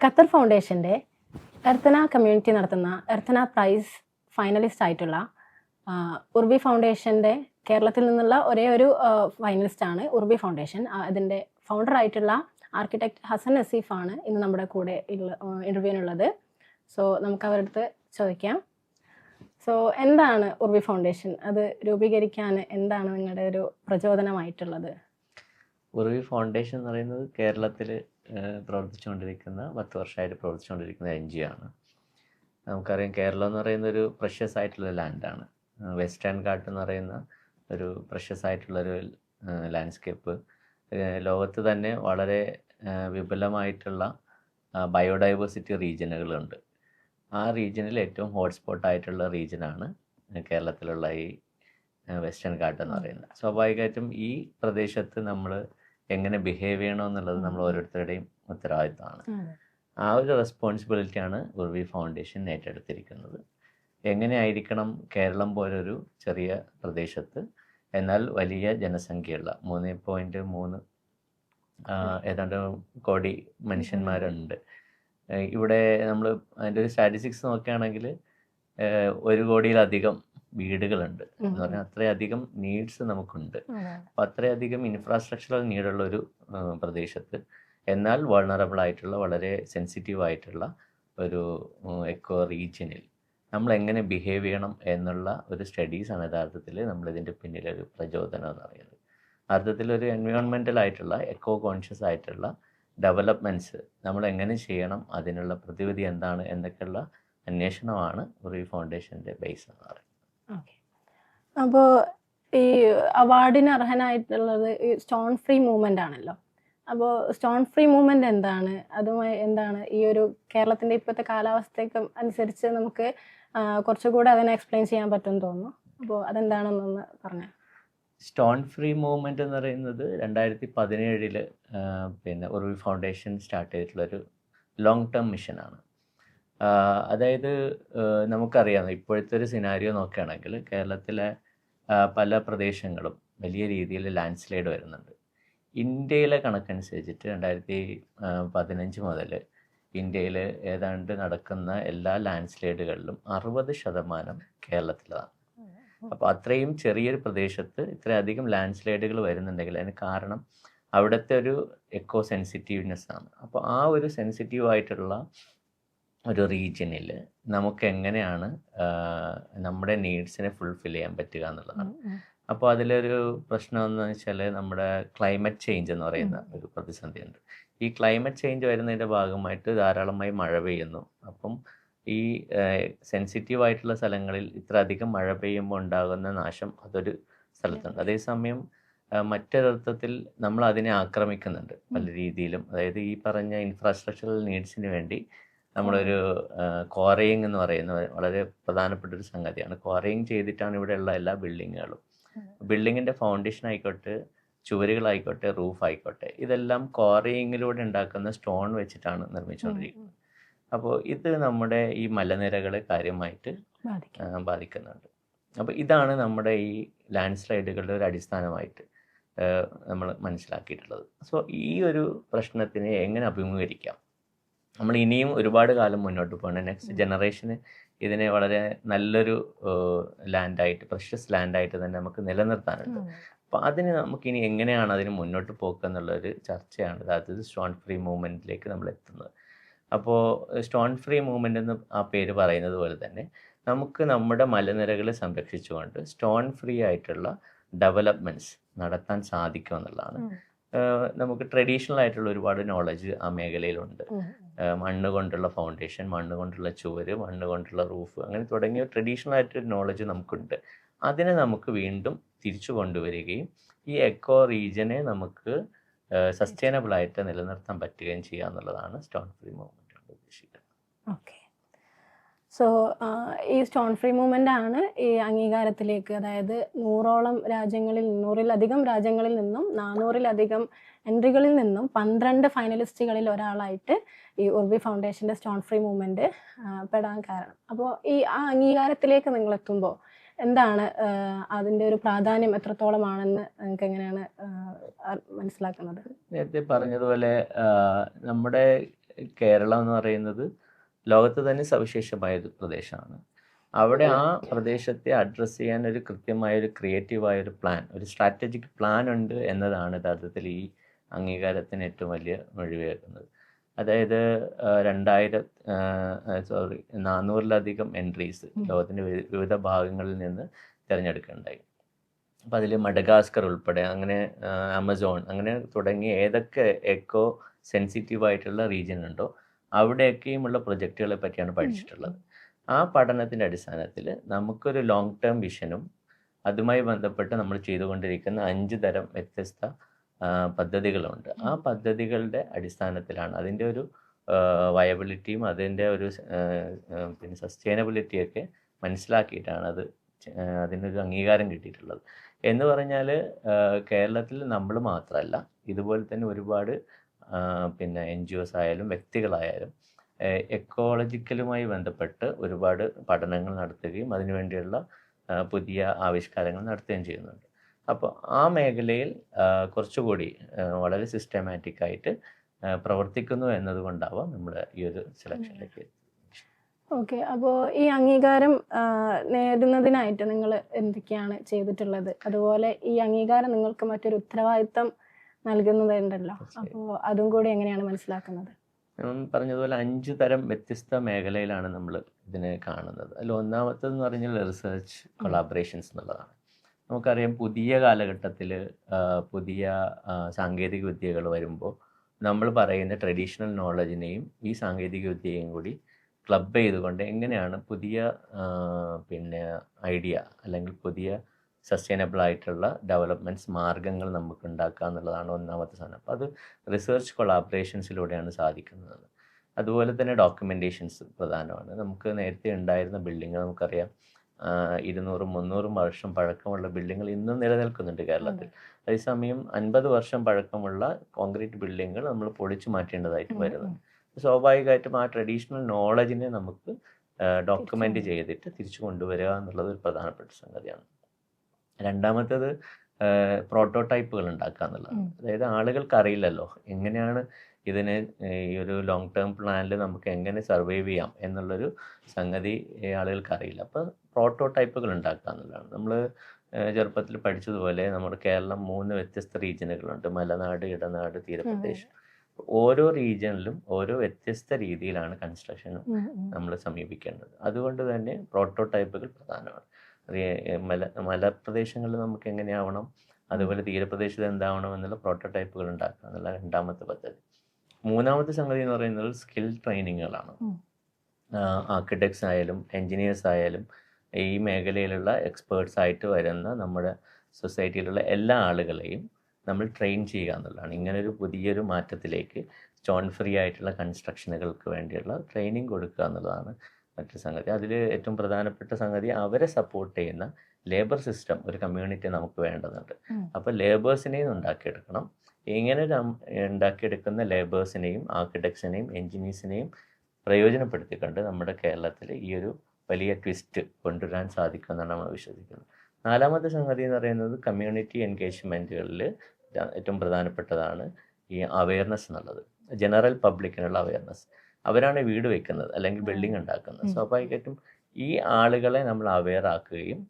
Qatar ഫൗണ്ടേഷൻ്റെ എർത്തന community നടത്തുന്ന എർത്തന price finalist ആയിട്ടുള്ള ഉർബി ഫൗണ്ടേഷൻ്റെ കേരളത്തിൽ നിന്നുള്ള ഒരേ ഒരു ഫൈനലിസ്റ്റാണ് ഉർബി ഫൗണ്ടേഷൻ. അതിൻ്റെ ഫൗണ്ടറായിട്ടുള്ള ആർക്കിടെക്ട് ഹസൻ നസീഫാണ് ഇന്ന് നമ്മുടെ കൂടെ ഇൻ്റർവ്യൂവിനുള്ളത്. സോ നമുക്ക് അവരുടെ അടുത്ത് ചോദിക്കാം. സോ എന്താണ് ഉർബി ഫൗണ്ടേഷൻ? അത് രൂപീകരിക്കാൻ എന്താണ് നിങ്ങളുടെ ഒരു പ്രചോദനമായിട്ടുള്ളത്? ഉർബി ഫൗണ്ടേഷൻ എന്ന് പറയുന്നത് കേരളത്തിൽ പ്രവർത്തിച്ചുകൊണ്ടിരിക്കുന്ന 10 വർഷമായിട്ട് പ്രവർത്തിച്ചുകൊണ്ടിരിക്കുന്ന NGO ആണ്. നമുക്കറിയാം കേരളം എന്ന് പറയുന്ന ഒരു പ്രഷ്യസ് ആയിട്ടുള്ള ലാൻഡാണ്. വെസ്റ്റേൺ ഘാട്ട് എന്ന് പറയുന്ന ഒരു പ്രഷ്യസ് ആയിട്ടുള്ളൊരു ലാൻഡ്സ്കേപ്പ്. ലോകത്ത് തന്നെ വളരെ വിപുലമായിട്ടുള്ള ബയോഡൈവേഴ്സിറ്റി റീജിയനുകളുണ്ട്. ആ റീജിയനിൽ ഏറ്റവും ഹോട്ട്സ്പോട്ടായിട്ടുള്ള റീജിയനാണ് കേരളത്തിലുള്ള ഈ വെസ്റ്റേൺ ഘാട്ട് എന്ന് പറയുന്നത്. സ്വാഭാവികമായിട്ടും ഈ പ്രദേശത്ത് നമ്മൾ എങ്ങനെ ബിഹേവ് ചെയ്യണമെന്നുള്ളത് നമ്മൾ ഓരോരുത്തരുടെയും ഉത്തരവാദിത്തമാണ്. ആ ഒരു റെസ്പോൺസിബിലിറ്റിയാണ് ഉർബി ഫൗണ്ടേഷൻ ഏറ്റെടുത്തിരിക്കുന്നത്. എങ്ങനെയായിരിക്കണം കേരളം പോലൊരു ചെറിയ പ്രദേശത്ത് എന്നാൽ വലിയ ജനസംഖ്യയുള്ള 3.3 ഏതാണ്ട് കോടി മനുഷ്യന്മാരുണ്ട്. ഇവിടെ നമ്മൾ അതിൻ്റെ ഒരു സ്റ്റാറ്റിസ്റ്റിക്സ് നോക്കുകയാണെങ്കിൽ 1 കോടിയിലധികം വീടുകളുണ്ട് എന്ന് പറഞ്ഞാൽ അത്രയധികം നീഡ്സ് നമുക്കുണ്ട്. അപ്പോൾ അത്രയധികം ഇൻഫ്രാസ്ട്രക്ചറൽ നീഡുള്ളൊരു പ്രദേശത്ത് എന്നാൽ വൾണറബിൾ ആയിട്ടുള്ള വളരെ സെൻസിറ്റീവ് ആയിട്ടുള്ള ഒരു എക്കോ റീജിയനിൽ നമ്മൾ എങ്ങനെ ബിഹേവ് ചെയ്യണം എന്നുള്ള ഒരു സ്റ്റഡീസാണ് യഥാർത്ഥത്തിൽ നമ്മളിതിൻ്റെ പിന്നിലൊരു പ്രചോദനം എന്ന് പറയുന്നത്. അർത്ഥത്തിലൊരു എൻവയോൺമെൻ്റൽ ആയിട്ടുള്ള എക്കോ കോൺഷ്യസ് ആയിട്ടുള്ള ഡെവലപ്മെൻറ്റ്സ് നമ്മൾ എങ്ങനെ ചെയ്യണം, അതിനുള്ള പ്രതിവിധി എന്താണ് എന്നൊക്കെയുള്ള അന്വേഷണമാണ് ഉർബി ഫൗണ്ടേഷൻ്റെ ബേസ് എന്ന് പറയുന്നത്. ഓക്കെ. അപ്പോൾ ഈ അവാർഡിന് അർഹനായിട്ടുള്ളത് ഈ സ്റ്റോൺ ഫ്രീ മൂവ്മെൻ്റ് ആണല്ലോ. അപ്പോൾ സ്റ്റോൺ ഫ്രീ മൂവ്മെൻ്റ് എന്താണ്? അതുമായി എന്താണ് ഈ ഒരു കേരളത്തിൻ്റെ ഇപ്പോഴത്തെ കാലാവസ്ഥയ്ക്ക് അനുസരിച്ച് നമുക്ക് കുറച്ചുകൂടെ അതിനെ എക്സ്പ്ലെയിൻ ചെയ്യാൻ പറ്റുമെന്ന് തോന്നുന്നു. അപ്പോൾ അതെന്താണെന്നൊന്ന് പറഞ്ഞാൽ. സ്റ്റോൺ ഫ്രീ മൂവ്മെൻറ്റ് എന്ന് പറയുന്നത് 2017 പിന്നെ ഉർബി ഫൗണ്ടേഷൻ സ്റ്റാർട്ട് ചെയ്തിട്ടുള്ളൊരു ലോങ് ടേം മിഷനാണ്. അതായത് നമുക്കറിയാം ഇപ്പോഴത്തെ ഒരു സിനാരിയോ നോക്കുകയാണെങ്കിൽ കേരളത്തിലെ പല പ്രദേശങ്ങളും വലിയ രീതിയിൽ ലാൻഡ് സ്ലൈഡ് വരുന്നുണ്ട്. ഇന്ത്യയിലെ കണക്കനുസരിച്ചിട്ട് 2015 മുതൽ ഇന്ത്യയിൽ ഏതാണ്ട് നടക്കുന്ന എല്ലാ ലാൻഡ് സ്ലൈഡുകളിലും 60% കേരളത്തിലാണ്. അപ്പോൾ അത്രയും ചെറിയൊരു പ്രദേശത്ത് ഇത്രയധികം ലാൻഡ് സ്ലൈഡുകൾ വരുന്നുണ്ടെങ്കിൽ അതിന് കാരണം അവിടുത്തെ ഒരു എക്കോ സെൻസിറ്റീവ്നെസ് ആണ്. അപ്പോൾ ആ ഒരു സെൻസിറ്റീവ് ആയിട്ടുള്ള ഒരു റീജിയനിൽ നമുക്ക് എങ്ങനെയാണ് നമ്മുടെ നീഡ്സിനെ ഫുൾഫിൽ ചെയ്യാൻ പറ്റുക എന്നുള്ളതാണ്. അപ്പോൾ അതിലൊരു പ്രശ്നം എന്ന് വെച്ചാൽ നമ്മുടെ ക്ലൈമറ്റ് ചേഞ്ച് എന്ന് പറയുന്ന ഒരു പ്രതിസന്ധിയുണ്ട്. ഈ ക്ലൈമറ്റ് ചേഞ്ച് വരുന്നതിൻ്റെ ഭാഗമായിട്ട് ധാരാളമായി മഴ പെയ്യുന്നു. അപ്പം ഈ സെൻസിറ്റീവ് ആയിട്ടുള്ള സ്ഥലങ്ങളിൽ ഇത്ര അധികം മഴ പെയ്യുമ്പോൾ ഉണ്ടാകുന്ന നാശം അതൊരു സ്ഥലത്തുണ്ട്. അതേസമയം മറ്റൊരർത്ഥത്തിൽ നമ്മൾ അതിനെ ആക്രമിക്കുന്നുണ്ട് പല രീതിയിലും. അതായത് ഈ പറഞ്ഞ ഇൻഫ്രാസ്ട്രക്ചറൽ നീഡ്സിന് വേണ്ടി നമ്മളൊരു ക്വാറിയിങ് എന്ന് പറയുന്ന വളരെ പ്രധാനപ്പെട്ട ഒരു സംഗതിയാണ്. ക്വാറിയിങ് ചെയ്തിട്ടാണ് ഇവിടെയുള്ള എല്ലാ ബിൽഡിങ്ങുകളും. ബിൽഡിങ്ങിൻ്റെ ഫൗണ്ടേഷൻ ആയിക്കോട്ടെ, ചുവരുകളായിക്കോട്ടെ, റൂഫ് ആയിക്കോട്ടെ, ഇതെല്ലാം ക്വാറിയിങ്ങിലൂടെ ഉണ്ടാക്കുന്ന സ്റ്റോൺ വെച്ചിട്ടാണ് നിർമ്മിച്ചുകൊണ്ടിരിക്കുന്നത്. അപ്പോൾ ഇത് നമ്മുടെ ഈ മലനിരകളെ കാര്യമായിട്ട് ബാധിക്കുന്നുണ്ട്. അപ്പോൾ ഇതാണ് നമ്മുടെ ഈ ലാൻഡ് സ്ലൈഡുകളുടെ ഒരു അടിസ്ഥാനമായിട്ട് നമ്മൾ മനസ്സിലാക്കിയിട്ടുള്ളത്. സോ ഈ ഒരു പ്രശ്നത്തിനെ എങ്ങനെ അഭിമുഖീകരിക്കാം? നമ്മൾ ഇനിയും ഒരുപാട് കാലം മുന്നോട്ട് പോകണം. നെക്സ്റ്റ് ജനറേഷന് ഇതിനെ വളരെ നല്ലൊരു ലാൻഡായിട്ട്, പ്രഷ്യസ് ലാൻഡായിട്ട് തന്നെ നമുക്ക് നിലനിർത്താനുണ്ട്. അപ്പോൾ അതിന് നമുക്കിനി എങ്ങനെയാണ് അതിന് മുന്നോട്ട് പോകുക എന്നുള്ളൊരു ചർച്ചയാണ് അതായത് സ്റ്റോൺ ഫ്രീ മൂവ്മെൻറ്റിലേക്ക് നമ്മൾ എത്തുന്നത്. അപ്പോൾ സ്റ്റോൺ ഫ്രീ മൂവ്മെൻ്റ് എന്ന് ആ പേര് പറയുന്നത് പോലെ തന്നെ നമുക്ക് നമ്മുടെ മലനിരകളെ സംരക്ഷിച്ചുകൊണ്ട് സ്റ്റോൺ ഫ്രീ ആയിട്ടുള്ള ഡെവലപ്മെൻറ്റ്സ് നടത്താൻ സാധിക്കും എന്നുള്ളതാണ്. നമുക്ക് ട്രഡീഷണൽ ആയിട്ടുള്ള ഒരുപാട് നോളജ് ആ മേഖലയിലുണ്ട്. മണ്ണ് കൊണ്ടുള്ള ഫൗണ്ടേഷൻ, മണ്ണ് കൊണ്ടുള്ള ചുവര്, മണ്ണ് കൊണ്ടുള്ള റൂഫ്, അങ്ങനെ തുടങ്ങിയ ട്രഡീഷണൽ ആയിട്ടൊരു നോളജ് നമുക്കുണ്ട്. അതിനെ നമുക്ക് വീണ്ടും തിരിച്ചു കൊണ്ടുവരികയും ഈ എക്കോ റീജിയനെ നമുക്ക് സസ്റ്റൈനബിൾ ആയിട്ട് നിലനിർത്താൻ പറ്റുകയും ചെയ്യുക എന്നുള്ളതാണ് സ്റ്റോൺ ഫ്രീ മൂവ്മെൻറ്റ് കൊണ്ട് ഉദ്ദേശിക്കുന്നത്. ഓക്കെ. സോ ഈ സ്റ്റോൺ ഫ്രീ മൂവ്മെൻ്റ് ആണ് ഈ അംഗീകാരത്തിലേക്ക്, അതായത് 100-ലധികം രാജ്യങ്ങളിൽ നിന്നും 400-ലധികം എൻട്രികളിൽ നിന്നും 12 ഫൈനലിസ്റ്റുകളിൽ ഒരാളായിട്ട് ഈ ഉർബി ഫൗണ്ടേഷൻ്റെ സ്റ്റോൺ ഫ്രീ മൂവ്മെൻറ്റ് പെടാൻ കാരണം. അപ്പോൾ ഈ ആ അംഗീകാരത്തിലേക്ക് നിങ്ങൾ എത്തുമ്പോൾ എന്താണ് അതിൻ്റെ ഒരു പ്രാധാന്യം എത്രത്തോളമാണെന്ന് നിങ്ങൾക്ക് എങ്ങനെയാണ് മനസ്സിലാക്കുന്നത്? നേരത്തെ പറഞ്ഞതുപോലെ നമ്മുടെ കേരളം എന്ന് പറയുന്നത് ലോകത്ത് തന്നെ സവിശേഷമായ ഒരു പ്രദേശമാണ്. അവിടെ ആ പ്രദേശത്തെ അഡ്രസ്സ് ചെയ്യാൻ ഒരു കൃത്യമായ ഒരു ക്രിയേറ്റീവായൊരു പ്ലാൻ, ഒരു സ്ട്രാറ്റജിക് പ്ലാൻ ഉണ്ട് എന്നതാണ് യഥാർത്ഥത്തിൽ ഈ അംഗീകാരത്തിന് ഏറ്റവും വലിയ വഴിവെക്കുന്നത്. അതായത് 400-ലധികം എൻട്രീസ് ലോകത്തിൻ്റെ വിവിധ ഭാഗങ്ങളിൽ നിന്ന് തിരഞ്ഞെടുക്കുകയുണ്ടായി. അപ്പോൾ അതിൽ മഡഗാസ്കർ ഉൾപ്പെടെ അങ്ങനെ ആമസോൺ അങ്ങനെ തുടങ്ങി ഏതൊക്കെ എക്കോ സെൻസിറ്റീവ് ആയിട്ടുള്ള റീജിയൻ ഉണ്ടോ അവിടെയൊക്കെയുമുള്ള പ്രൊജക്റ്റുകളെ പറ്റിയാണ് പഠിച്ചിട്ടുള്ളത്. ആ പഠനത്തിൻ്റെ അടിസ്ഥാനത്തിൽ നമുക്കൊരു ലോങ് ടേം വിഷനും അതുമായി ബന്ധപ്പെട്ട് നമ്മൾ ചെയ്തുകൊണ്ടിരിക്കുന്ന 5 തരം വ്യത്യസ്ത പദ്ധതികളുണ്ട്. ആ പദ്ധതികളുടെ അടിസ്ഥാനത്തിലാണ് അതിൻ്റെ ഒരു വയബിലിറ്റിയും അതിൻ്റെ ഒരു പിന്നെ സസ്റ്റൈനബിലിറ്റിയൊക്കെ മനസ്സിലാക്കിയിട്ടാണ് അതിനൊരു അംഗീകാരം കിട്ടിയിട്ടുള്ളത്. എന്ന് പറഞ്ഞാൽ കേരളത്തിൽ നമ്മൾ മാത്രമല്ല, ഇതുപോലെ തന്നെ ഒരുപാട് പിന്നെ NGOs ആയാലും വ്യക്തികളായാലും എക്കോളജിക്കലുമായി ബന്ധപ്പെട്ട് ഒരുപാട് പഠനങ്ങൾ നടത്തുകയും അതിനുവേണ്ടിയുള്ള പുതിയ ആവിഷ്കാരങ്ങൾ നടത്തുകയും ചെയ്യുന്നുണ്ട്. അപ്പോൾ ആ മേഖലയിൽ കുറച്ചുകൂടി വളരെ സിസ്റ്റമാറ്റിക് ആയിട്ട് പ്രവർത്തിക്കുന്നു എന്നതുകൊണ്ടാവാം നമ്മൾ ഈ ഒരു സെലക്ഷനിലേക്ക്. ഓക്കെ, അപ്പോൾ ഈ അംഗീകാരം നേടുന്നതിനായിട്ട് നിങ്ങൾ എന്തൊക്കെയാണ് ചെയ്തിട്ടുള്ളത്? അതുപോലെ ഈ അംഗീകാരം നിങ്ങൾക്ക് മറ്റൊരു ഉത്തരവാദിത്തം നൽകുന്നതുണ്ടല്ലോ, അപ്പോൾ അതും കൂടി എങ്ങനെയാണ് മനസ്സിലാക്കുന്നത്? ഞാൻ പറഞ്ഞതുപോലെ 5 തരം വ്യത്യസ്ത മേഖലയിലാണ് നമ്മൾ ഇതിനെ കാണുന്നത്. അതിൽ ഒന്നാമത്തേതെന്ന് പറഞ്ഞാൽ റിസർച്ച് കൊളാബറേഷൻസ് എന്നുള്ളതാണ്. നമുക്കറിയാം പുതിയ കാലഘട്ടത്തിൽ പുതിയ സാങ്കേതിക വിദ്യകൾ വരുമ്പോൾ നമ്മൾ പറയുന്ന ട്രഡീഷണൽ നോളജിനെയും ഈ സാങ്കേതിക വിദ്യയെയും കൂടി ക്ലബ് ചെയ്തുകൊണ്ട് എങ്ങനെയാണ് പുതിയ പിന്നെ ഐഡിയ അല്ലെങ്കിൽ പുതിയ സസ്റ്റൈനബിൾ ആയിട്ടുള്ള ഡെവലപ്മെൻറ്റ്സ് മാർഗ്ഗങ്ങൾ നമുക്ക് ഉണ്ടാക്കുക എന്നുള്ളതാണ് ഒന്നാമത്തെ സാധനം. അപ്പോൾ അത് റിസർച്ച് കൊളാബറേഷൻസിലൂടെയാണ് സാധിക്കുന്നത്. അതുപോലെ തന്നെ ഡോക്യുമെൻറ്റേഷൻസ് പ്രധാനമാണ്. നമുക്ക് നേരത്തെ ഉണ്ടായിരുന്ന ബിൽഡിങ് നമുക്കറിയാം 200-300 വർഷം പഴക്കമുള്ള ബിൽഡിങ്ങൾ ഇന്നും നിലനിൽക്കുന്നുണ്ട് കേരളത്തിൽ. അതേസമയം 50 വർഷം പഴക്കമുള്ള കോൺക്രീറ്റ് ബിൽഡിങ്ങുകൾ നമ്മൾ പൊളിച്ചു മാറ്റേണ്ടതായിട്ട് വരുന്നുണ്ട്. സ്വാഭാവികമായിട്ടും ആ ട്രഡീഷണൽ നോളജിനെ നമുക്ക് ഡോക്യുമെൻ്റ് ചെയ്തിട്ട് തിരിച്ചു കൊണ്ടുവരിക എന്നുള്ളത് ഒരു പ്രധാനപ്പെട്ട സംഗതിയാണ്. രണ്ടാമത്തേത് പ്രോട്ടോടൈപ്പുകൾ ഉണ്ടാക്കുക എന്നുള്ളതാണ്. അതായത് ആളുകൾക്ക് അറിയില്ലല്ലോ എങ്ങനെയാണ് ഇതിന് ഈ ഒരു ലോങ് ടേം പ്ലാനിൽ നമുക്ക് എങ്ങനെ സർവൈവ് ചെയ്യാം എന്നുള്ളൊരു സംഗതി ആളുകൾക്ക് അറിയില്ല. അപ്പോൾ പ്രോട്ടോടൈപ്പുകൾ ഉണ്ടാക്കുക എന്നുള്ളതാണ്. നമ്മൾ ചെറുപ്പത്തിൽ പഠിച്ചതുപോലെ നമ്മുടെ കേരളം 3 വ്യത്യസ്ത റീജിയനുകളുണ്ട്: മലനാട്, ഇടനാട്, തീരപ്രദേശം. ഓരോ റീജിയനിലും ഓരോ വ്യത്യസ്ത രീതിയിലാണ് കൺസ്ട്രക്ഷനും നമ്മൾ സമീപിക്കേണ്ടത്. അതുകൊണ്ട് തന്നെ പ്രോട്ടോടൈപ്പുകൾ പ്രധാനമാണ്. മലപ്രദേശങ്ങളിൽ നമുക്ക് എങ്ങനെയാവണം, അതുപോലെ തീരപ്രദേശത്ത് എന്താവണം എന്നുള്ള പ്രോട്ടോടൈപ്പുകൾ ഉണ്ടാക്കുക എന്നുള്ള രണ്ടാമത്തെ പദ്ധതി. മൂന്നാമത്തെ സംഗതി എന്ന് പറയുന്നത് സ്കിൽ ട്രെയിനിങ്ങുകളാണ്. ആർക്കിടെക്ട്സ് ആയാലും എൻജിനീയേഴ്സ് ആയാലും ഈ മേഖലയിലുള്ള എക്സ്പേർട്സ് ആയിട്ട് വരുന്ന നമ്മുടെ സൊസൈറ്റിയിലുള്ള എല്ലാ ആളുകളെയും നമ്മൾ ട്രെയിൻ ചെയ്യുക എന്നുള്ളതാണ്. ഇങ്ങനൊരു പുതിയൊരു മാറ്റത്തിലേക്ക് സ്റ്റോൺ ഫ്രീ ആയിട്ടുള്ള കൺസ്ട്രക്ഷനുകൾക്ക് വേണ്ടിയുള്ള ട്രെയിനിങ് കൊടുക്കുക എന്നുള്ളതാണ് മറ്റൊരു സംഗതി. അതിൽ ഏറ്റവും പ്രധാനപ്പെട്ട സംഗതി അവരെ സപ്പോർട്ട് ചെയ്യുന്ന ലേബർ സിസ്റ്റം ഒരു കമ്മ്യൂണിറ്റി നമുക്ക് വേണ്ടതുണ്ട്. അപ്പോൾ ലേബേഴ്സിനെയും ഉണ്ടാക്കിയെടുക്കണം. ഇങ്ങനെ ഉണ്ടാക്കിയെടുക്കുന്ന ലേബേഴ്സിനെയും ആർക്കിടെക്ട്സിനെയും എൻജിനീയേഴ്സിനെയും പ്രയോജനപ്പെടുത്തിക്കൊണ്ട് നമ്മുടെ കേരളത്തിൽ ഈ ഒരു വലിയ ട്വിസ്റ്റ് കൊണ്ടുവരാൻ സാധിക്കുമെന്നാണ് നമ്മൾ വിശ്വസിക്കുന്നത്. നാലാമത്തെ സംഗതി എന്ന് പറയുന്നത് കമ്മ്യൂണിറ്റി എൻഗേജ്മെൻറ്റുകളിൽ ഏറ്റവും പ്രധാനപ്പെട്ടതാണ് ഈ അവെയർനെസ് എന്നുള്ളത്. ജനറൽ പബ്ലിക്കിനുള്ള അവെയർനെസ്. അവരാണ് വീട് വയ്ക്കുന്നത് അല്ലെങ്കിൽ ബിൽഡിംഗ് ഉണ്ടാക്കുന്നത്. സ്വാഭാവികമായിട്ടും ഈ ആളുകളെ നമ്മൾ അവെയർ ആക്കുകയും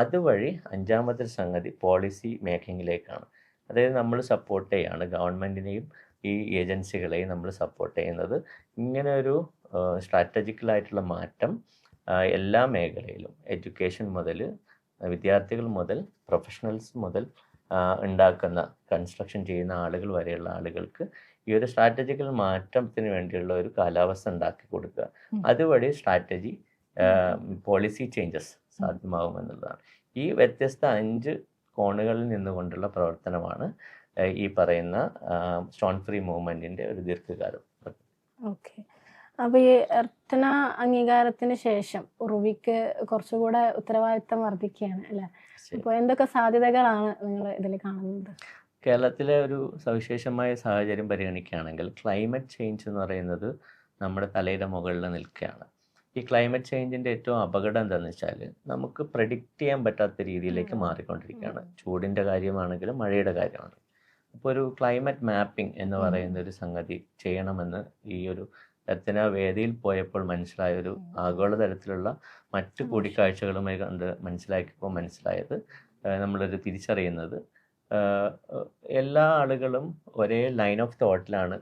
അതുവഴി അഞ്ചാമത്തെ സംഗതി പോളിസി മേക്കിങ്ങിലേക്കാണ്. അതായത് നമ്മൾ സപ്പോർട്ട് ചെയ്യാണ് ഗവൺമെൻറ്റിനെയും ഈ ഏജൻസികളെയും നമ്മൾ സപ്പോർട്ട് ചെയ്യുന്നത് ഇങ്ങനെ ഒരു സ്ട്രാറ്റജിക്കലായിട്ടുള്ള മാറ്റം എല്ലാ മേഖലയിലും എഡ്യൂക്കേഷൻ മുതൽ വിദ്യാർത്ഥികൾ മുതൽ പ്രൊഫഷണൽസ് മുതൽ ഉണ്ടാക്കുന്ന കൺസ്ട്രക്ഷൻ ചെയ്യുന്ന ആളുകൾ വരെയുള്ള ആളുകൾക്ക് ഈ ഒരു സ്ട്രാറ്റജിക്കൽ മാറ്റത്തിന് വേണ്ടിയുള്ള ഒരു കാലാവസ്ഥ ഉണ്ടാക്കി കൊടുക്കുക. അതുവഴി സ്ട്രാറ്റജി പോളിസി ചേഞ്ചസ് സാധ്യമാകുമെന്നുള്ളതാണ്. ഈ വ്യത്യസ്ത 5 കോണുകളിൽ നിന്നുകൊണ്ടുള്ള പ്രവർത്തനമാണ് ഈ പറയുന്ന സ്റ്റോൺ ഫ്രീ മൂവ്മെൻറ്റിൻ്റെ ഒരു ദീർഘകാലം. ഓക്കെ, അപ്പോൾ ഈ എർത്തന അംഗീകാരത്തിന് ശേഷം ഉറുവിക്ക് കുറച്ചുകൂടെ ഉത്തരവാദിത്തം വർദ്ധിക്കുകയാണ് അല്ലേ? അപ്പോൾ എന്തൊക്കെ സാധ്യതകളാണ് നിങ്ങൾ ഇതിൽ കാണുന്നത്? കേരളത്തിലെ ഒരു സവിശേഷമായ സാഹചര്യം പരിഗണിക്കുകയാണെങ്കിൽ ക്ലൈമറ്റ് ചേഞ്ച് എന്ന് പറയുന്നത് നമ്മുടെ തലയുടെ മുകളിൽ നിൽക്കുകയാണ്. ഈ ക്ലൈമറ്റ് ചേഞ്ചിൻ്റെ ഏറ്റവും അപകടം എന്താണെന്ന് വെച്ചാൽ നമുക്ക് പ്രെഡിക്റ്റ് ചെയ്യാൻ പറ്റാത്ത രീതിയിലേക്ക് മാറിക്കൊണ്ടിരിക്കുകയാണ്. ചൂടിൻ്റെ കാര്യമാണെങ്കിലും മഴയുടെ കാര്യമാണ്. ഇപ്പോൾ ഒരു ക്ലൈമറ്റ് മാപ്പിംഗ് എന്ന് പറയുന്ന ഒരു സംഗതി ചെയ്യണമെന്ന് ഈ ഒരു എർത്തന വേദിയിൽ പോയപ്പോൾ മനസ്സിലായ ഒരു ആഗോളതലത്തിലുള്ള മറ്റു കൂടിക്കാഴ്ചകളുമായി കണ്ട് മനസ്സിലാക്കിയപ്പോൾ മനസ്സിലായത് നമ്മളൊരു തിരിച്ചറിയുന്നത് എല്ലാ ആളുകളും ഒരേ ലൈൻ ഓഫ് തോട്ടിലാണ്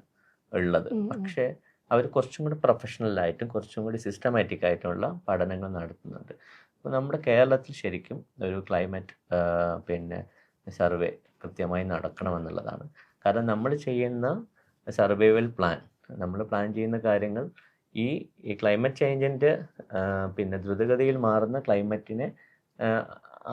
ഉള്ളത്. പക്ഷേ അവർ കുറച്ചും കൂടി പ്രൊഫഷണലായിട്ടും കുറച്ചും കൂടി സിസ്റ്റമാറ്റിക് ആയിട്ടുള്ള പഠനങ്ങൾ നടത്തുന്നുണ്ട്. അപ്പോൾ നമ്മുടെ കേരളത്തിൽ ശരിക്കും ഒരു ക്ലൈമറ്റ് പിന്നെ സർവേ കൃത്യമായി നടക്കണമെന്നുള്ളതാണ്. കാരണം നമ്മൾ ചെയ്യുന്ന സർവൈവൽ പ്ലാൻ, നമ്മൾ പ്ലാൻ ചെയ്യുന്ന കാര്യങ്ങൾ ഈ ക്ലൈമറ്റ് ചേഞ്ചിൻ്റെ പിന്നെ ദ്രുതഗതിയിൽ മാറുന്ന ക്ലൈമറ്റിനെ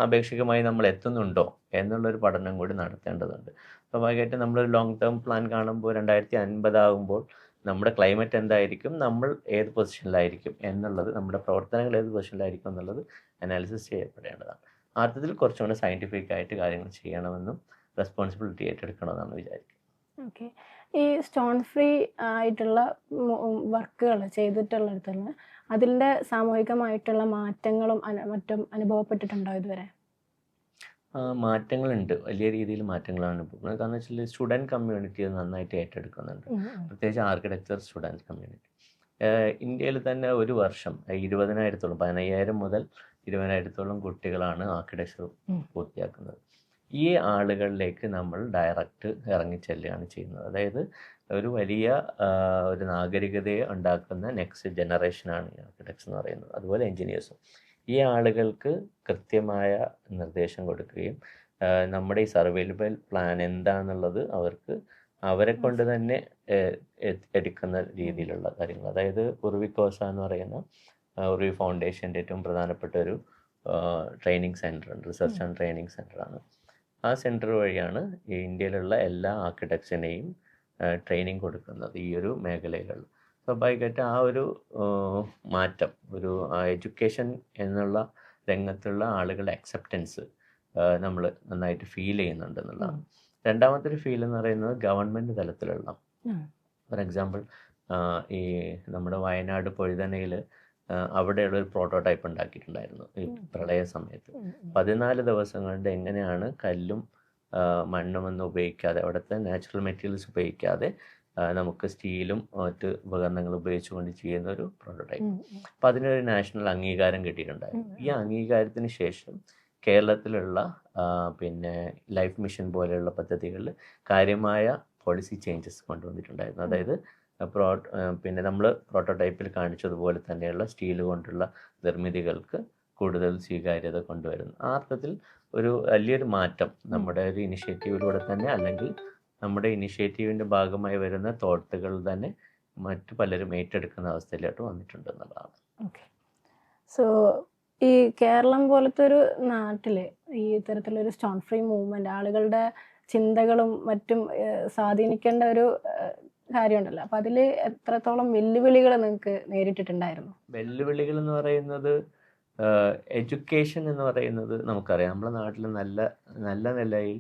ആപേക്ഷികമായി നമ്മൾ എത്തുന്നുണ്ടോ എന്നുള്ളൊരു പഠനം കൂടി നടത്തേണ്ടതുണ്ട്. സ്വാഭാവികമായിട്ടും നമ്മളൊരു ലോങ് ടേം പ്ലാൻ കാണുമ്പോൾ 2050 ആകുമ്പോൾ നമ്മുടെ ക്ലൈമറ്റ് എന്തായിരിക്കും, നമ്മൾ ഏത് പൊസിഷനിലായിരിക്കും എന്നുള്ളത്, നമ്മുടെ പ്രവർത്തനങ്ങൾ ഏത് പൊസിഷനിലായിരിക്കും എന്നുള്ളത് അനാലിസിസ് ചെയ്യപ്പെടേണ്ടതാണ്. അർത്ഥത്തിൽ കുറച്ചുകൂടി സയൻറ്റിഫിക് ആയിട്ട് കാര്യങ്ങൾ ചെയ്യണമെന്നും റെസ്പോൺസിബിലിറ്റി ഏറ്റെടുക്കണമെന്നാണ് വിചാരിക്കുന്നത്. ഓക്കെ. ഈ സ്റ്റോൺ ഫ്രീ ആയിട്ടുള്ള വർക്കുകൾ ചെയ്തിട്ടുള്ളിടത്തുള്ള അതിൻ്റെ സാമൂഹികമായിട്ടുള്ള മാറ്റങ്ങളും മറ്റും അനുഭവപ്പെട്ടിട്ടുണ്ടോ ഇതുവരെ? മാറ്റങ്ങളുണ്ട്, വലിയ രീതിയിൽ മാറ്റങ്ങളാണ് അനുഭവപ്പെടുന്നത്. കാരണം വെച്ചാൽ സ്റ്റുഡൻറ് കമ്മ്യൂണിറ്റി നന്നായിട്ട് ഏറ്റെടുക്കുന്നുണ്ട്, പ്രത്യേകിച്ച് ആർക്കിടെക്ചർ സ്റ്റുഡൻറ് കമ്മ്യൂണിറ്റി. ഇന്ത്യയിൽ തന്നെ ഒരു വർഷം 20,000-ഓളം 15,000 മുതൽ 20,000-ഓളം കുട്ടികളാണ് ആർക്കിടെക്ചർ പൂർത്തിയാക്കുന്നത്. ഈ ആളുകളിലേക്ക് നമ്മൾ ഡയറക്റ്റ് ഇറങ്ങിച്ചെല്ലുകയാണ് ചെയ്യുന്നത്. അതായത് ഒരു വലിയ ഒരു നാഗരികതയെ ഉണ്ടാക്കുന്ന നെക്സ്റ്റ് ജനറേഷനാണ് ഈ ആർക്കിടെക്ട്സ് എന്ന് പറയുന്നത്. അതുപോലെ എൻജിനീയേഴ്സും. ഈ ആളുകൾക്ക് കൃത്യമായ നിർദ്ദേശം കൊടുക്കുകയും നമ്മുടെ ഈ സർവൈവൽ പ്ലാൻ എന്താണെന്നുള്ളത് അവരെ കൊണ്ട് തന്നെ എടുക്കുന്ന രീതിയിലുള്ള കാര്യങ്ങൾ. അതായത് ഉർവിക്കോസ എന്ന് പറയുന്ന ഉർവി ഫൗണ്ടേഷൻ്റെ ഏറ്റവും പ്രധാനപ്പെട്ട ഒരു ട്രെയിനിങ് സെൻ്റർ ഉണ്ട്, റിസർച്ച് ആൻഡ് ട്രെയിനിങ് സെൻ്ററാണ്. ആ സെൻറ്റർ വഴിയാണ് ഈ ഇന്ത്യയിലുള്ള എല്ലാ ആർക്കിടെക്ട്സിനെയും ട്രെയിനിങ് കൊടുക്കുന്നത് ഈ ഒരു മേഖലയിലുള്ള. സ്വാഭാവികമായിട്ട് ആ ഒരു മാറ്റം, ഒരു എഡ്യൂക്കേഷൻ എന്നുള്ള രംഗത്തുള്ള ആളുകളുടെ അക്സെപ്റ്റൻസ് നമ്മൾ നന്നായിട്ട് ഫീൽ ചെയ്യുന്നുണ്ട് എന്നുള്ളതാണ്. രണ്ടാമത്തെ ഒരു ഫീൽ എന്ന് പറയുന്നത് ഗവൺമെൻറ് തലത്തിലുള്ള, ഫോർ എക്സാമ്പിൾ ഈ നമ്മുടെ വയനാട് പൊഴുതനയിൽ അവിടെയുള്ള ഒരു പ്രോട്ടോടൈപ്പ് ഉണ്ടാക്കിയിട്ടുണ്ടായിരുന്നു ഈ പ്രളയ സമയത്ത്. 14 ദിവസം കൊണ്ട് എങ്ങനെയാണ് കല്ലും മണ്ണുമൊന്നും ഉപയോഗിക്കാതെ, അവിടുത്തെ നാച്ചുറൽ മെറ്റീരിയൽസ് ഉപയോഗിക്കാതെ നമുക്ക് സ്റ്റീലും മറ്റ് ഉപകരണങ്ങൾ ഉപയോഗിച്ചുകൊണ്ട് ചെയ്യുന്ന ഒരു പ്രോട്ടോടൈപ്പ്. അപ്പം അതിനൊരു നാഷണൽ അംഗീകാരം കിട്ടിയിട്ടുണ്ടായിരുന്നു. ഈ അംഗീകാരത്തിന് ശേഷം കേരളത്തിലുള്ള പിന്നെ ലൈഫ് മിഷൻ പോലെയുള്ള പദ്ധതികളിൽ കാര്യമായ പോളിസി ചേഞ്ചസ് കൊണ്ടുവന്നിട്ടുണ്ടായിരുന്നു. അതായത് പിന്നെ നമ്മൾ പ്രോട്ടോടൈപ്പിൽ കാണിച്ചതുപോലെ തന്നെയുള്ള സ്റ്റീൽ കൊണ്ടുള്ള നിർമ്മിതികൾക്ക് കൂടുതൽ സ്വീകാര്യത കൊണ്ടുവരുന്നു. ആ അർത്ഥത്തിൽ ഒരു വലിയൊരു മാറ്റം നമ്മുടെ ഒരു ഇനിഷ്യേറ്റീവിലൂടെ തന്നെ, അല്ലെങ്കിൽ നമ്മുടെ ഇനിഷ്യേറ്റീവിൻ്റെ ഭാഗമായി വരുന്ന തോട്ടുകൾ തന്നെ മറ്റു പലരും ഏറ്റെടുക്കുന്ന അവസ്ഥയിലോട്ട് വന്നിട്ടുണ്ട് എന്നുള്ളതാണ്. ഓക്കെ. സോ ഈ കേരളം പോലത്തെ ഒരു നാട്ടിൽ ഈ ഇത്തരത്തിലൊരു സ്റ്റോൺ ഫ്രീ മൂവ്മെൻറ്റ് ആളുകളുടെ ചിന്തകളും മറ്റും സ്വാധീനിക്കേണ്ട ഒരു കാര്യമുണ്ടല്ലോ. അപ്പം അതിൽ എത്രത്തോളം വെല്ലുവിളികൾ നിങ്ങൾക്ക് നേരിട്ടിട്ടുണ്ടായിരുന്നു? വെല്ലുവിളികൾ എന്ന് പറയുന്നത് എഡ്യൂക്കേഷൻ എന്ന് പറയുന്നത് നമുക്കറിയാം, നമ്മുടെ നാട്ടിൽ നല്ല നിലയിൽ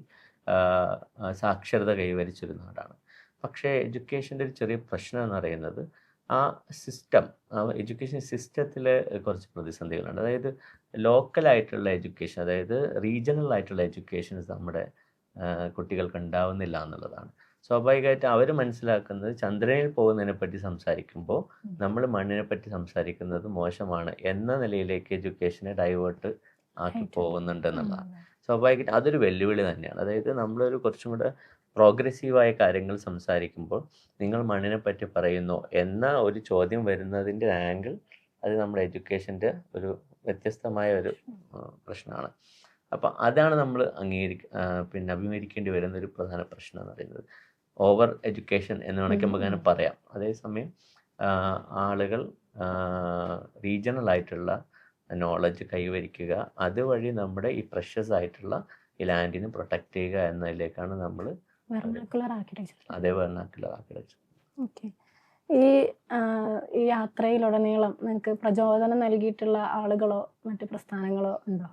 സാക്ഷരത കൈവരിച്ചൊരു നാടാണ്. പക്ഷേ എഡ്യൂക്കേഷൻ്റെ ഒരു ചെറിയ പ്രശ്നം എന്ന് പറയുന്നത് ആ സിസ്റ്റം, എഡ്യൂക്കേഷൻ സിസ്റ്റത്തിൽ കുറച്ച് പ്രതിസന്ധികളുണ്ട്. അതായത് ലോക്കലായിട്ടുള്ള എഡ്യൂക്കേഷൻ, അതായത് റീജിയണൽ ആയിട്ടുള്ള എഡ്യൂക്കേഷൻസ് നമ്മുടെ കുട്ടികൾക്ക് ഉണ്ടാവുന്നില്ല എന്നുള്ളതാണ്. സ്വാഭാവികമായിട്ട് അവർ മനസ്സിലാക്കുന്നത് ചന്ദ്രനിൽ പോകുന്നതിനെ പറ്റി സംസാരിക്കുമ്പോൾ നമ്മൾ മണ്ണിനെ പറ്റി സംസാരിക്കുന്നത് മോശമാണ് എന്ന നിലയിലേക്ക് എഡ്യൂക്കേഷനെ ഡൈവേർട്ട് ആക്കി പോകുന്നുണ്ട് എന്നുള്ളതാണ്. സ്വാഭാവികമായിട്ട് അതൊരു വെല്ലുവിളി തന്നെയാണ്. അതായത് നമ്മളൊരു കുറച്ചും കൂടെ പ്രോഗ്രസീവായ കാര്യങ്ങൾ സംസാരിക്കുമ്പോൾ നിങ്ങൾ മണ്ണിനെ പറ്റി പറയുന്നോ എന്ന ഒരു ചോദ്യം വരുന്നതിൻ്റെ ആംഗിൾ, അത് നമ്മുടെ എഡ്യൂക്കേഷൻ്റെ ഒരു വ്യത്യസ്തമായ ഒരു പ്രശ്നമാണ്. അപ്പം അതാണ് നമ്മൾ പിന്നെ അഭിമുഖീകരിക്കേണ്ടി വരുന്ന ഒരു പ്രധാന പ്രശ്നം എന്ന് പറയുന്നത്. ഓവർ എഡ്യൂക്കേഷൻ എന്ന് വേണമെങ്കിൽ നമുക്ക് അങ്ങനെ പറയാം. അതേസമയം ആളുകൾ റീജിയണൽ ആയിട്ടുള്ള നോളജ് കൈവരിക്കുക, അതുവഴി നമ്മുടെ ഈ പ്രഷ്യസ് ആയിട്ടുള്ള ഈ ലാൻഡിനെ പ്രൊട്ടക്റ്റ് ചെയ്യുക എന്നതിലേക്കാണ് നമ്മൾ വെർണാക്കുലർ ആർക്കിടെക്ചർ. അതേ വെർണാക്കുലർ ആർക്കിടെക്ചർ. ഓക്കെ. ഈ യാത്രയിലുടനീളം നിങ്ങൾക്ക് പ്രചോദനം നൽകിയിട്ടുള്ള ആളുകളോ മറ്റ് പ്രസ്ഥാനങ്ങളോ ഉണ്ടോ?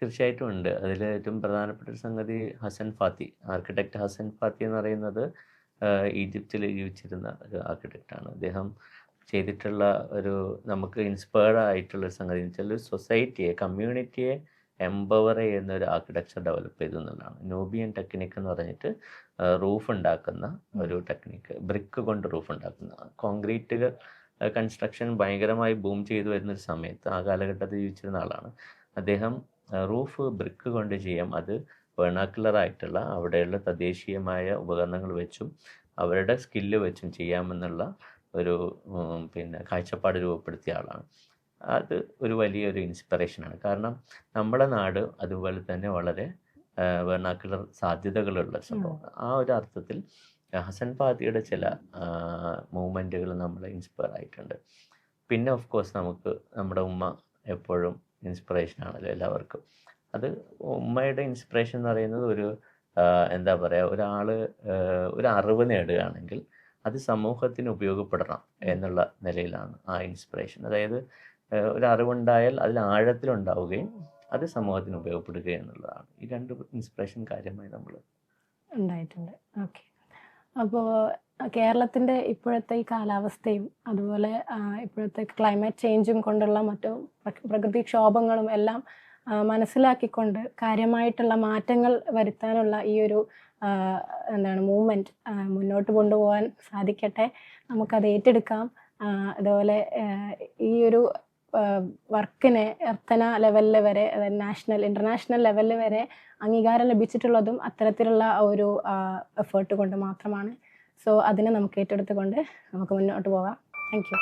തീർച്ചയായിട്ടും ഉണ്ട്. അതിൽ ഏറ്റവും പ്രധാനപ്പെട്ട ഒരു സംഗതി ഹസൻ ഫാത്തി, ആർക്കിടെക്ട് ഹസൻ ഫാത്തി എന്ന് പറയുന്നത് ഈജിപ്തിൽ ജീവിച്ചിരുന്ന ഒരു ആർക്കിടെക്റ്റാണ്. അദ്ദേഹം ചെയ്തിട്ടുള്ള ഒരു നമുക്ക് ഇൻസ്പയർഡ് ആയിട്ടുള്ള സംഗതി എന്ന് വെച്ചാൽ സൊസൈറ്റിയെ, കമ്മ്യൂണിറ്റിയെ എംപവർ ചെയ്യുന്ന ഒരു ആർക്കിടെക്ചർ ഡെവലപ്പ് ചെയ്തു എന്നുള്ളതാണ്. നൂബിയൻ ടെക്നിക്ക് എന്ന് പറഞ്ഞിട്ട് റൂഫ് ഉണ്ടാക്കുന്ന ഒരു ടെക്നിക്ക്, ബ്രിക്ക് കൊണ്ട് റൂഫ് ഉണ്ടാക്കുന്ന. കോൺക്രീറ്റ് കൺസ്ട്രക്ഷൻ ഭയങ്കരമായി ബൂം ചെയ്തു വരുന്നൊരു സമയത്ത് ആ കാലഘട്ടത്തിൽ ജീവിച്ചിരുന്ന ആളാണ് അദ്ദേഹം. റൂഫ് ബ്രിക്ക് കൊണ്ട് ചെയ്യാം, അത് വെർണാക്കുലറായിട്ടുള്ള അവിടെയുള്ള തദ്ദേശീയമായ ഉപകരണങ്ങൾ വെച്ചും അവരുടെ സ്കില്ല് വെച്ചും ചെയ്യാമെന്നുള്ള ഒരു പിന്നെ കാഴ്ചപ്പാട് രൂപപ്പെടുത്തിയ ആളാണ്. അത് ഒരു വലിയൊരു ഇൻസ്പിറേഷനാണ്. കാരണം നമ്മുടെ നാട് അതുപോലെ തന്നെ വളരെ വെർണാക്കുലർ സാധ്യതകളുള്ള സംഭവം. ആ ഒരു അർത്ഥത്തിൽ ഹസൻ ഫാദിയുടെ ചില മൂവ്മെൻറ്റുകൾ നമ്മളെ ഇൻസ്പയർ ആയിട്ടുണ്ട്. പിന്നെ ഓഫ് കോഴ്സ് നമുക്ക് നമ്മുടെ ഉമ്മ എപ്പോഴും ഇൻസ്പിറേഷനാണല്ലോ എല്ലാവർക്കും. അത് ഉമ്മയുടെ ഇൻസ്പിറേഷൻ എന്ന് പറയുന്നത് ഒരു എന്താ പറയുക, ഒരാൾ ഒരു അറിവ് നേടുകയാണെങ്കിൽ അത് സമൂഹത്തിന് ഉപയോഗപ്പെടണം എന്നുള്ള നിലയിലാണ് ആ ഇൻസ്പിറേഷൻ. അതായത് ഒരു അറിവുണ്ടായാൽ അതിൽ ആഴത്തിലുണ്ടാവുകയും അത് സമൂഹത്തിന് ഉപയോഗപ്പെടുകയും എന്നുള്ളതാണ്. ഈ രണ്ട് ഇൻസ്പിറേഷൻ കാര്യമായി നമ്മൾ ഉണ്ടായിട്ടുണ്ട്. ഓക്കെ. അപ്പോൾ കേരളത്തിൻ്റെ ഇപ്പോഴത്തെ ഈ കാലാവസ്ഥയും അതുപോലെ ഇപ്പോഴത്തെ ക്ലൈമറ്റ് ചേഞ്ചും കൊണ്ടുള്ള മറ്റു പ്രകൃതിക്ഷോഭങ്ങളും എല്ലാം മനസ്സിലാക്കിക്കൊണ്ട് കാര്യമായിട്ടുള്ള മാറ്റങ്ങൾ വരുത്താനുള്ള ഈ ഒരു മൂവ്മെൻറ്റ് മുന്നോട്ട് കൊണ്ടുപോകാൻ സാധിക്കട്ടെ. നമുക്കത് ഏറ്റെടുക്കാം. അതുപോലെ ഈ ഒരു വർക്കിനെ എർത്തന ലെവലിൽ വരെ, അതായത് നാഷണൽ ഇൻ്റർനാഷണൽ ലെവലിൽ വരെ അംഗീകാരം ലഭിച്ചിട്ടുള്ളതും അത്തരത്തിലുള്ള ഒരു എഫേർട്ട് കൊണ്ട് മാത്രമാണ്. സോ അതിനെ നമുക്ക് ഏറ്റെടുത്തുകൊണ്ട് നമുക്ക് മുന്നോട്ട് പോകാം. Thank you.